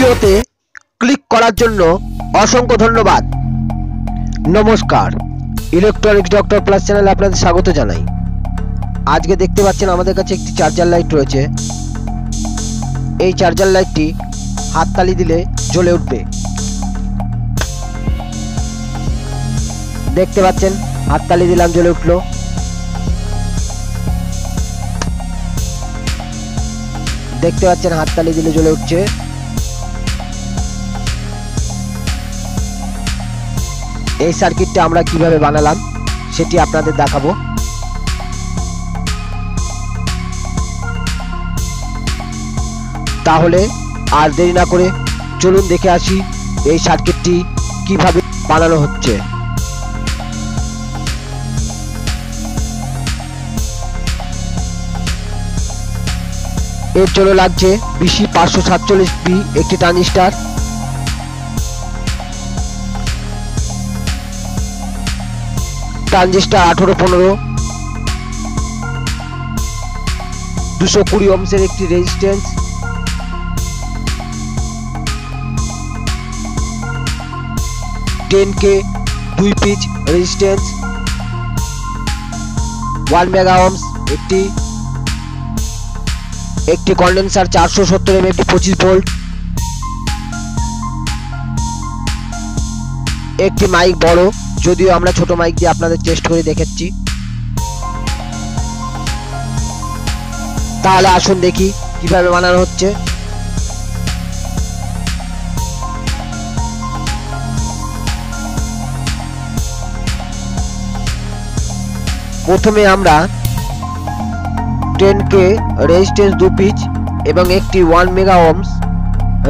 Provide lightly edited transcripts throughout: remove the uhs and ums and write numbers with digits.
ভিডিওতে ক্লিক করার জন্য অসংখ্য ধন্যবাদ। নমস্কার, ইলেকট্রনিক্স ডক্টর প্লাস চ্যানেলে আপনাদের স্বাগত জানাই। আজকে দেখতে পাচ্ছেন আমাদের কাছে একটি চার্জার লাইট রয়েছে। এই চার্জার লাইটটি হাততালি দিলে জ্বলে উঠবে। দেখতে পাচ্ছেন হাততালি দিলাম, জ্বলে উঠলো। দেখতে পাচ্ছেন হাততালি দিলে জ্বলে উঠছে। এই সার্কিটটা আমরা কিভাবে বানালাম সেটি আপনাদের দেখাবো। তাহলে আর দেরি না করে চলুন দেখে আসি এই সার্কিটটি কিভাবে বানানো হচ্ছে। এর জন্য লাগছে BC 547B একটি ট্রানজিস্টর, ট্রানজিস্টর 1815, 220 ওহমের একটি রেজিস্ট্যান্স, K 2 পিচ রেজিস্ট্যান্স, 1 মেগা ওহমস একটি কন্ডেন্সার 470 mm একটি 25 ভোল্ট, একটি মাইক বড়, যদিও আমরা ছোট মাইক দিয়ে আপনাদের টেস্ট করে দেখাচ্ছি। তাহলে আসুন দেখি কিভাবে বানানো হচ্ছে। প্রথমে আমরা 10K রেজিস্ট্যান্স 2 পিচ এবং একটি 1 মেগা ওহমস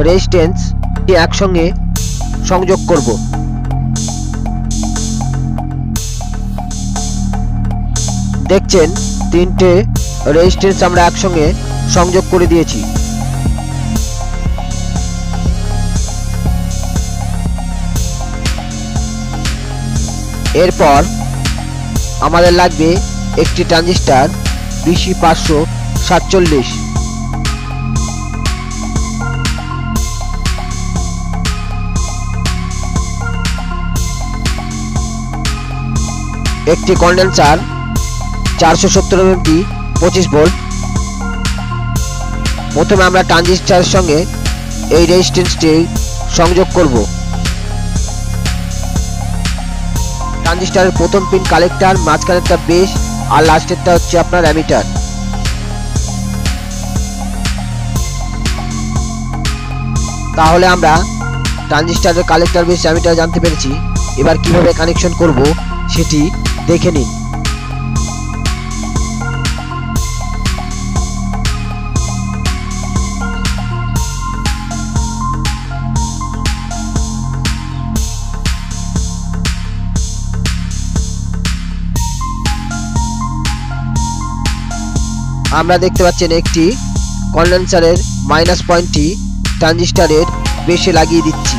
রেজিস্ট্যান্স একসঙ্গে সংযোগ করব। দেখছেন তিনটে রেজিস্ট্যান্স আমরা একসঙ্গে সংযোগ করে দিয়েছি। এরপর আমাদের লাগবে একটি ট্রানজিস্টর BC 547, একটি কন্ডেন্সার 470 mm 25 ভোল্ট। প্রথমে আমরা ট্রানজিস্টরের সঙ্গে এই রেজিস্ট্যান্সটি সংযোগ করব। ট্রানজিস্টরের প্রথম পিন কালেক্টর, মাঝখানেরটা বেস আর লাস্টেরটা হচ্ছে আপনার অ্যামিটার। তাহলে আমরা ট্রানজিস্টরের কালেক্টর, বেস, অ্যামিটার জানতে পেরেছি। এবার কিভাবে কানেকশন করব সেটি দেখে নিন। আমরা দেখতে পাচ্ছেন একটি কন্ডেন্সারের মাইনাস পয়েন্টটি ট্রানজিস্টরের বেসে লাগিয়ে দিচ্ছি।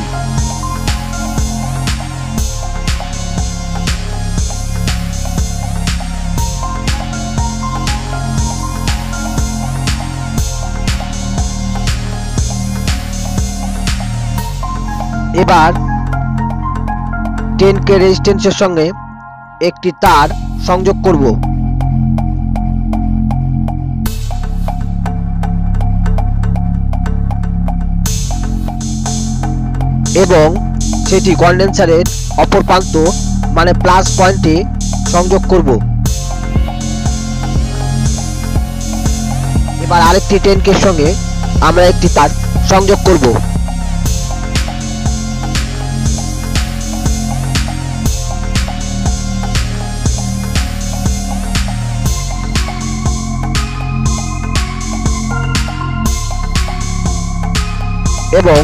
এবার 10K রেজিস্ট্যান্সের সঙ্গে একটি তার সংযোগ করব। এবং সেটি কন্ডেন্সারের অপর প্রান্ত মানে প্লাস পয়েন্টে সংযোগ করব। এবার আরেকটি 10K এর সঙ্গে আমরা একটি তার সংযোগ করব। এবং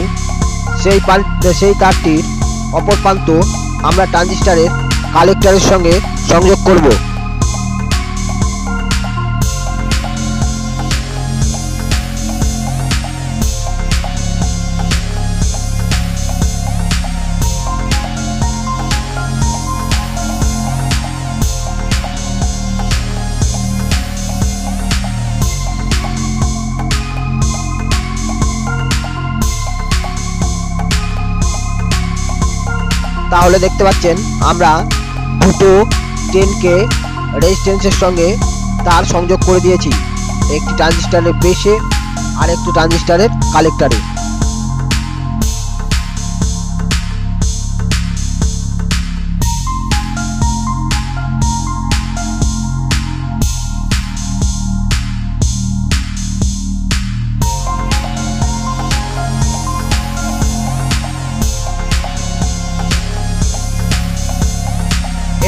সেই তারটির অপর প্রান্ত আমরা ট্রানজিস্টরের কালেক্টরের সঙ্গে সংযোগ করব। তাহলে দেখতে পাচ্ছেন আমরা দুটো 10K রেজিস্ট্যান্সের সঙ্গে তার সংযোগ করে দিয়েছি, একটি ট্রানজিস্টরের বেসে আর একটি ট্রানজিস্টরের কালেক্টরে।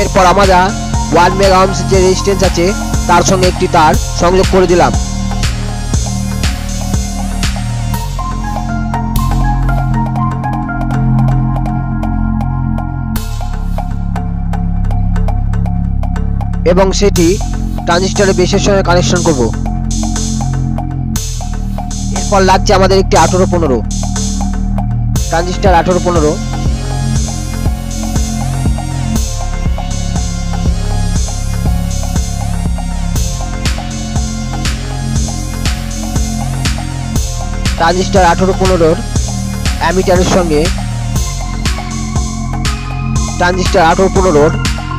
এরপর আমরা 1 মেগা ওহমস যে রেজিস্ট্যান্স আছে তার সঙ্গে একটি তার সংযোগ করে দিলাম। এবং সেটি ট্রানজিস্টরের বেসের সঙ্গে কানেকশন করব। এরপর লাগছে আমাদের একটি 1815 ট্রানজিস্টর 1815। ট্রানজিস্টর 1815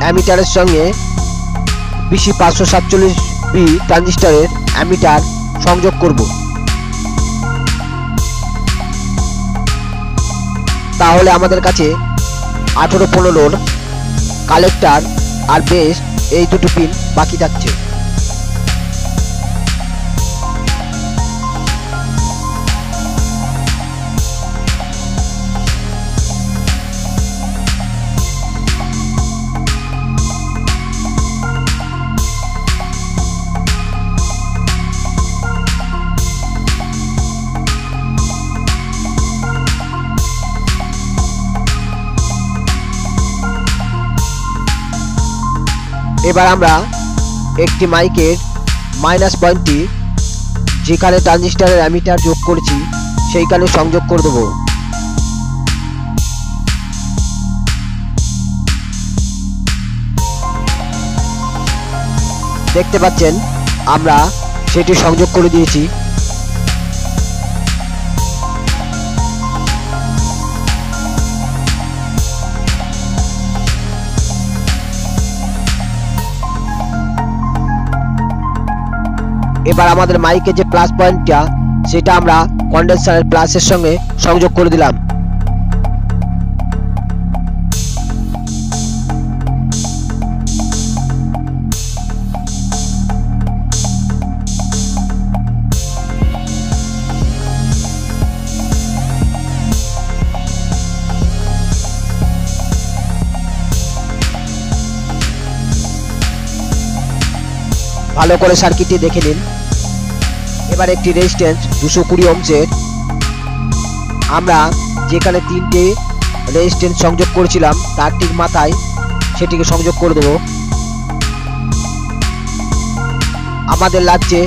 অ্যামিটারের সঙ্গে BC 547B ট্রানজিস্টরের অ্যামিটার সংযোগ করব। তাহলে আমাদের কাছে 1815 কালেক্টর আর বেস এই দুটো পিন বাকি থাকছে। এবার আমরা একটি মাইকের মাইনাস পয়েন্টটি যেখানে ট্রানজিস্টরের অ্যামিটার যোগ করেছি সেইখানে সংযোগ করে দেব। দেখতে পাচ্ছেন আমরা সেটি সংযোগ করে দিয়েছি। এবার আমাদের মাইকে যে প্লাস পয়েন্টটা সেটা আমরা কন্ডেন্সারের প্লাসের সঙ্গে সংযোগ করে দিলাম। ভালো করে সার্কিটটি দেখে নিন। এবার একটি রেজিস্ট্যান্স 220 ওহমসের আমরা যেখানে তিনটে রেজিস্ট্যান্স সংযোগ করেছিলাম তার ঠিক মাথায় সেটিকে সংযোগ করে দেব। আমাদের লাগছে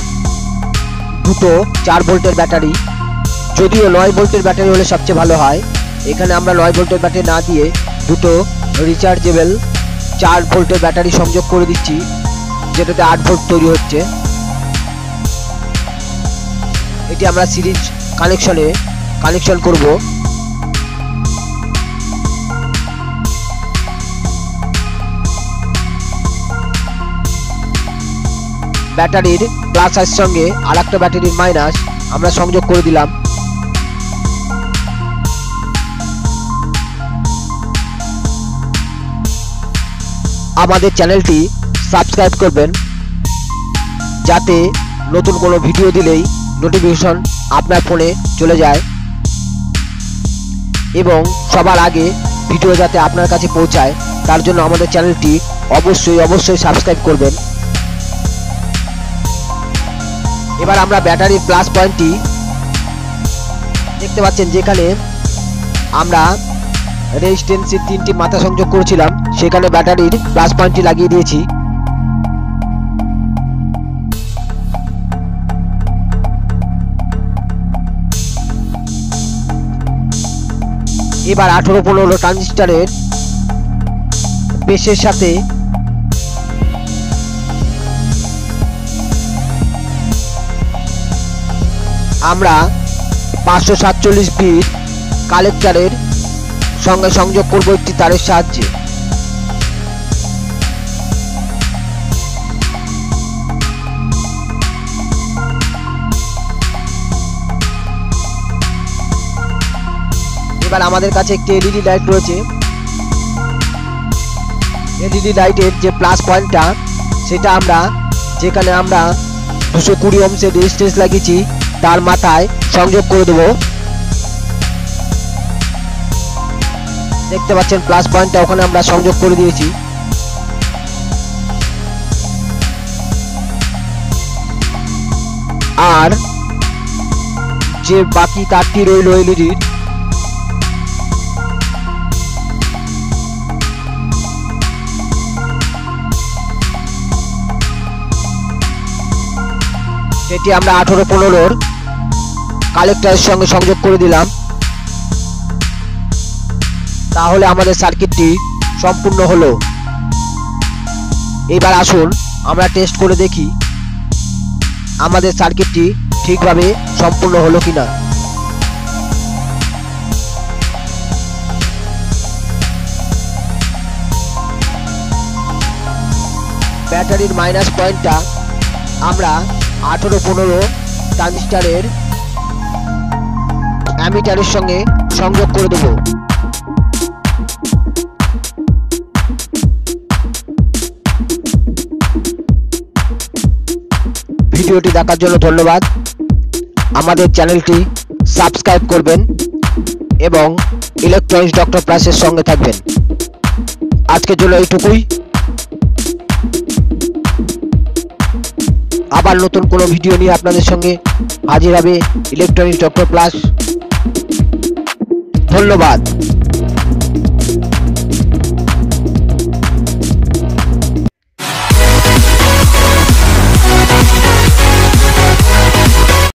দুটো 4 ভোল্টের ব্যাটারি, যদিও 9 ভোল্টের ব্যাটারি হলে সবচেয়ে ভালো হয়। এখানে আমরা 9 ভোল্টের ব্যাটারি না দিয়ে দুটো রিচার্জেবল 4 ভোল্টের ব্যাটারি সংযোগ করে দিচ্ছি, যেটাতে 8 ভোল্ট তৈরি হচ্ছে। এটি আমরা সিরিজ কানেকশন করব। ব্যাটারির প্লাস এর সঙ্গে আরেকটা ব্যাটারির মাইনাস আমরা সংযোগ করে দিলাম। আমাদের চ্যানেলটি সাবস্ক্রাইব করবেন যাতে নতুন কোনো ভিডিও দিলেই নোটিফিকেশন আপনার ফোনে চলে যায় এবং সবার আগে ভিডিও যাতে আপনার কাছে পৌঁছায় তার জন্য আমাদের চ্যানেলটি অবশ্যই সাবস্ক্রাইব করবেন। এবার আমরা ব্যাটারির প্লাস পয়েন্টটি দেখতে পাচ্ছেন যেখানে আমরা রেজিস্ট্যান্সের 3টি মাথা সংযোগ করেছিলাম সেখানে ব্যাটারির প্লাস পয়েন্টটি লাগিয়ে দিয়েছি। এবার 18-15 ট্রানজিস্টরের বেসের সাথে আমরা 547 বিট কালেক্টরের সঙ্গে সংযোগ করব একটি তারের সাহায্যে। এবার আমাদের কাছে একটি এলইডি লাইট রয়েছে। এলইডি লাইটের যে প্লাস পয়েন্টটা সেটা আমরা যেখানে আমরা 220 ওহমের রেজিস্ট্যান্স লাগিয়েছি তার মাথায় সংযোগ করে দেব। দেখতে পাচ্ছেন প্লাস পয়েন্টটা ওখানে আমরা সংযোগ করে দিয়েছি। আর যে বাকি তারটি রইল এলইডির, সেটি আমরা 18-15 কালেক্টরের সঙ্গে সংযোগ করে দিলাম। তাহলে আমাদের সার্কিটটি সম্পূর্ণ হলো। এবার আসুন আমরা টেস্ট করে দেখি আমাদের সার্কিটটি ঠিকভাবে সম্পূর্ণ হলো কিনা। ব্যাটারির মাইনাস পয়েন্টটা আমরা 18-15 ট্রানজিস্টরের অ্যামিটারের সঙ্গে সংযোগ করে দেব। ভিডিওটি দেখার জন্য ধন্যবাদ। আমাদের চ্যানেলটি সাবস্ক্রাইব করবেন এবং ইলেকট্রনিক্স ডক্টর প্লাসের সঙ্গে থাকবেন। আজকের জন্য এইটুকুই। আবার নতুন কোনো ভিডিও নিয়ে আপনাদের সঙ্গে হাজির হবে ইলেকট্রনিক্স ডক্টর প্লাস। ধন্যবাদ।